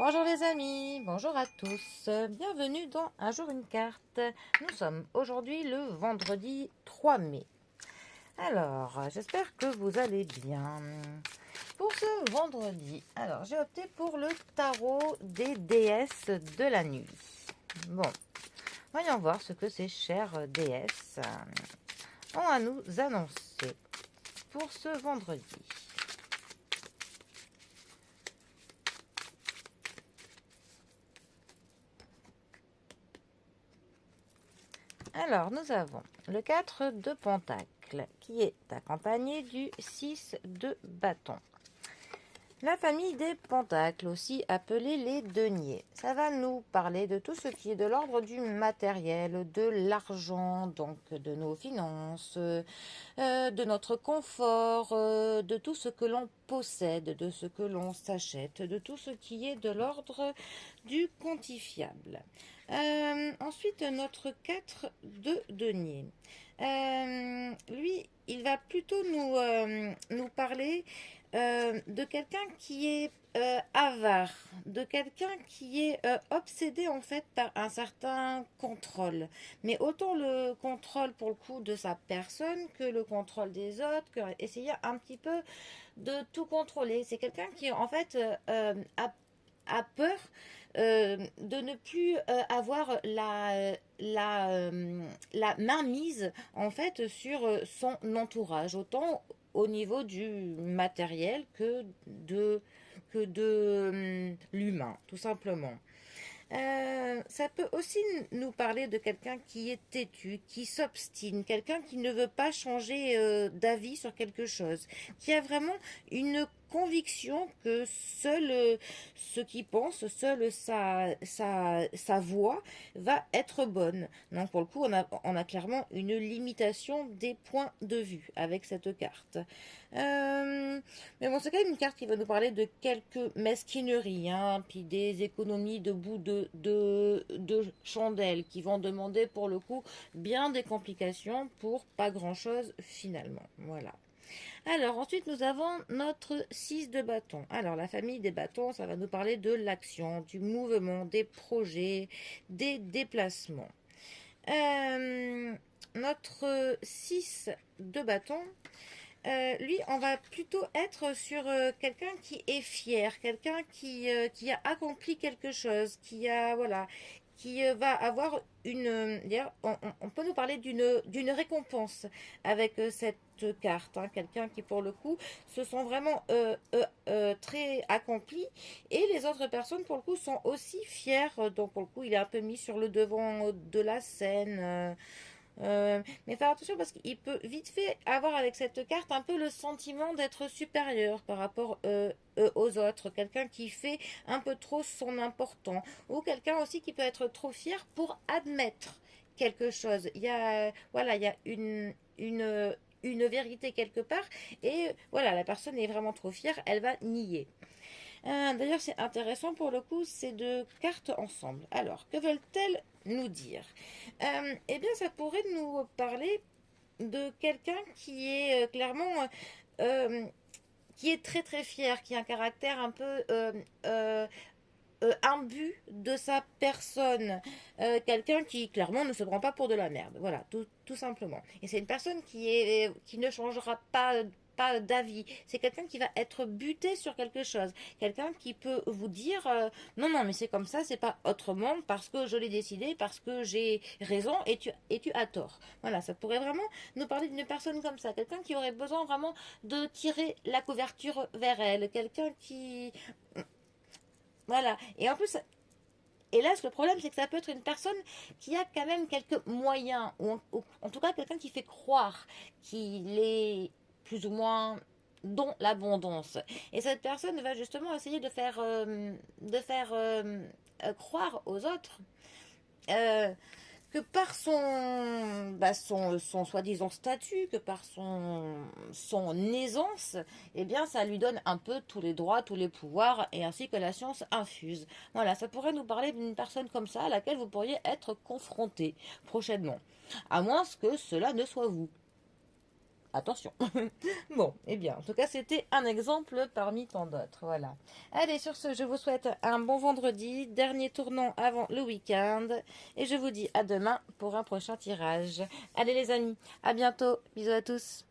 Bonjour les amis, bonjour à tous, bienvenue dans Un jour une carte. Nous sommes aujourd'hui le vendredi 3 mai. Alors, j'espère que vous allez bien. Pour ce vendredi, alors j'ai opté pour le tarot des déesses de la nuit. Bon, voyons voir ce que ces chères déesses ont à nous annoncer pour ce vendredi. Alors, nous avons le 4 de Pentacle qui est accompagné du 6 de bâton. La famille des Pentacles, aussi appelée les deniers. Ça va nous parler de tout ce qui est de l'ordre du matériel, de l'argent, donc de nos finances, de notre confort, de tout ce que l'on possède, de ce que l'on s'achète, de tout ce qui est de l'ordre du quantifiable. Ensuite, notre 4 de denier. Lui, il va plutôt nous parler de quelqu'un qui est avare, de quelqu'un qui est obsédé en fait par un certain contrôle. Mais autant le contrôle pour le coup de sa personne que le contrôle des autres, que essayer un petit peu de tout contrôler. C'est quelqu'un qui en fait a peur de ne plus avoir la main mise en fait sur son entourage, autant au niveau du matériel que de l'humain, tout simplement. Ça peut aussi nous parler de quelqu'un qui est têtu, qui s'obstine, quelqu'un qui ne veut pas changer d'avis sur quelque chose, qui a vraiment une conviction que seul ce qu'il pense, seule sa voix va être bonne. Donc pour le coup, on a clairement une limitation des points de vue avec cette carte. Mais bon, c'est quand même une carte qui va nous parler de quelques mesquineries, hein, puis des économies de bout de chandelle qui vont demander pour le coup bien des complications pour pas grand-chose finalement. Voilà. Alors ensuite nous avons notre 6 de bâton. Alors la famille des bâtons, ça va nous parler de l'action, du mouvement, des projets, des déplacements. Notre 6 de bâton, lui, on va plutôt être sur quelqu'un qui est fier, quelqu'un qui a accompli quelque chose, voilà, qui va avoir d'ailleurs, on peut nous parler d'une récompense avec cette carte, hein, quelqu'un qui pour le coup se sont vraiment très accomplis et les autres personnes pour le coup sont aussi fiers, donc pour le coup il est un peu mis sur le devant de la scène. Mais faire attention parce qu'il peut vite fait avoir avec cette carte un peu le sentiment d'être supérieur par rapport aux autres. Quelqu'un qui fait un peu trop son important. Ou quelqu'un aussi qui peut être trop fier pour admettre quelque chose. Voilà, il y a une vérité quelque part. Et voilà, la personne est vraiment trop fière, elle va nier. D'ailleurs, c'est intéressant pour le coup, ces deux cartes ensemble. Alors, que veulent-elles nous dire? Eh bien, ça pourrait nous parler de quelqu'un qui est clairement qui est très très fier, qui a un caractère un peu imbu de sa personne, quelqu'un qui clairement ne se prend pas pour de la merde, voilà, tout simplement. Et c'est une personne qui ne changera pas d'avis. C'est quelqu'un qui va être buté sur quelque chose. Quelqu'un qui peut vous dire non, non, mais c'est comme ça, c'est pas autrement parce que je l'ai décidé, parce que j'ai raison et tu as tort. Voilà, ça pourrait vraiment nous parler d'une personne comme ça. Quelqu'un qui aurait besoin vraiment de tirer la couverture vers elle. Quelqu'un qui. Voilà. Et en plus, hélas, le problème, c'est que ça peut être une personne qui a quand même quelques moyens, ou en tout cas quelqu'un qui fait croire qu'il est plus ou moins dans l'abondance. Et cette personne va justement essayer de faire croire aux autres euh, que par son soi-disant statut, que par son aisance, eh bien, ça lui donne un peu tous les droits, tous les pouvoirs, et ainsi que la science infuse. Voilà, ça pourrait nous parler d'une personne comme ça à laquelle vous pourriez être confronté prochainement. À moins que cela ne soit vous. Attention. Bon, eh bien, en tout cas, c'était un exemple parmi tant d'autres. Voilà. Allez, sur ce, je vous souhaite un bon vendredi, dernier tournant avant le week-end. Et je vous dis à demain pour un prochain tirage. Allez, les amis, à bientôt. Bisous à tous.